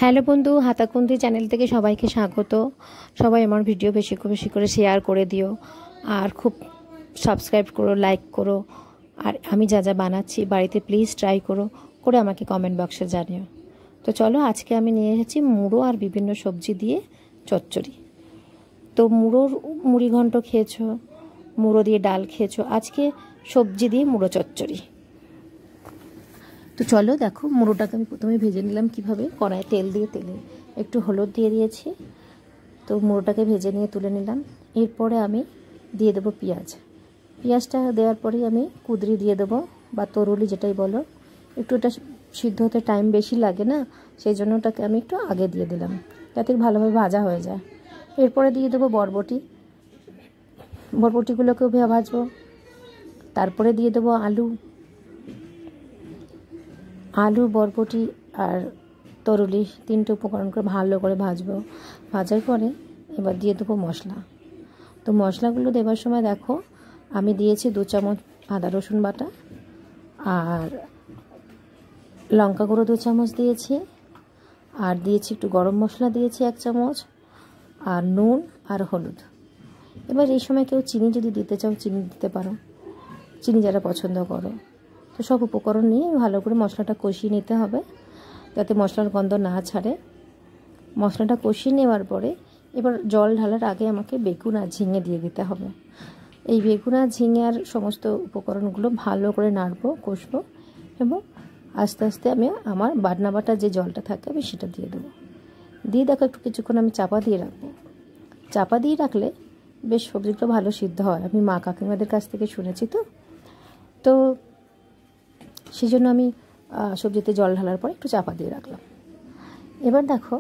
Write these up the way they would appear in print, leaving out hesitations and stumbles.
Hello বন্ধু, হাতাকুন্দি channel থেকে সবাইকে স্বাগত। সবাই আমার ভিডিও বেশি করে শেয়ার করে দিও, আর খুব সাবস্ক্রাইব করো, লাইক করো। আর আমি যা যা বানাচ্ছি বাড়িতে প্লিজ ট্রাই করে আমাকে কমেন্ট বক্সে জানিও। তো চলো, আজকে আমি নিয়ে এসেছি মুড়ো আর বিভিন্ন সবজি দিয়ে চচ্চড়ি। তো মুড়ি ঘন্ট খেয়েছো, মুড়ো দিয়ে ডাল খেয়েছো, আজকে সবজি দিয়ে মুড়ো চচ্চড়ি। তো চলো দেখো, মুড়োটাকে আমি প্রথমে ভেজে নিলাম কিভাবে। কড়ায় তেল দিয়ে, তেলে একটু হলুদ দিয়ে দিয়েছি। তো মুড়োটাকে ভেজে নিয়ে তুলে নিলাম। এরপরে আমি দিয়ে দেবো পেঁয়াজটা দেওয়ার পরেই আমি কুদরি দিয়ে দেবো, বা তরুলি যেটাই বলো। একটু এটা সিদ্ধ হতে টাইম বেশি লাগে না, সেই জন্য ওটাকে আমি একটু আগে দিয়ে দিলাম যাতে ভালোভাবে ভাজা হয়ে যায়। এরপরে দিয়ে দেবো বরবটিগুলোকেও ভাজবো। তারপরে দিয়ে দেবো আলু, বরবটি আর তরুলি, তিনটে উপকরণ করে ভালো করে ভাজবো। ভাজার পরে এবার দিয়ে দেবো মশলা। তো মশলাগুলো দেওয়ার সময় দেখো, আমি দিয়েছি 2 চামচ আদা রসুন বাটা, আর লঙ্কা গুঁড়ো 2 চামচ দিয়েছি, আর দিয়েছি একটু গরম মশলা দিয়েছি 1 চামচ, আর নুন আর হলুদ। এবার এই সময় কেউ চিনি যদি দিতে চাও চিনি দিতে পারো, চিনি যারা পছন্দ করো। তো সব উপকরণ নিয়ে ভালো করে মশলাটা কষিয়ে নিতে হবে যাতে মশলার গন্ধ না ছাড়ে। মশলাটা কষিয়ে নেওয়ার পরে এবার জল ঢালার আগে আমাকে বেগুন আর ঝিঙে দিয়ে দিতে হবে। এই বেগুন আর ঝিঙে আর সমস্ত উপকরণগুলো ভালো করে নাড়বো, কষবো, এবং আস্তে আস্তে আমি আমার বাটা যে জলটা থাকে আমি সেটা দিয়ে দেবো। দিয়ে দেখো একটু কিছুক্ষণ আমি চাপা দিয়ে রাখবো। চাপা দিয়ে রাখলে বেশ সবজিগুলো ভালো সিদ্ধ হয়, আমি মা কাকিমাদের কাছ থেকে শুনেছি। তো সেই জন্য আমি সবজিতে জল ঢালার পর একটু চাপা দিয়ে রাখলাম। এবার দেখো,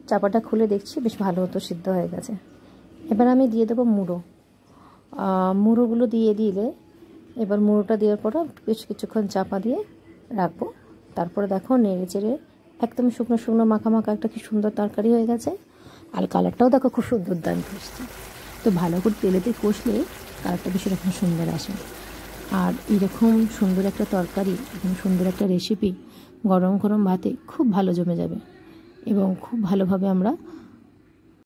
চাপাটা খুলে দেখছি বেশ ভালো মতো সিদ্ধ হয়ে গেছে। এবার আমি দিয়ে দেবো মুড়োগুলো দিয়ে দিলে, এবার মুড়োটা দেওয়ার পর বেশ কিছুক্ষণ চাপা দিয়ে রাখবো। তারপরে দেখো নেড়ে চেড়ে একদম শুকনো মাখা একটা কি সুন্দর তরকারি হয়ে গেছে। আর কালারটাও দেখো খুব সুন্দর দারুণ আসছে। তো ভালো করে তেলেতে কষলে কালারটা বেশি রকম সুন্দর আসে। আর এরকম সুন্দর একটা তরকারি, এরকম সুন্দর একটা রেসিপি গরম গরম ভাতে খুব ভালো জমে যাবে, এবং খুব ভালোভাবে আমরা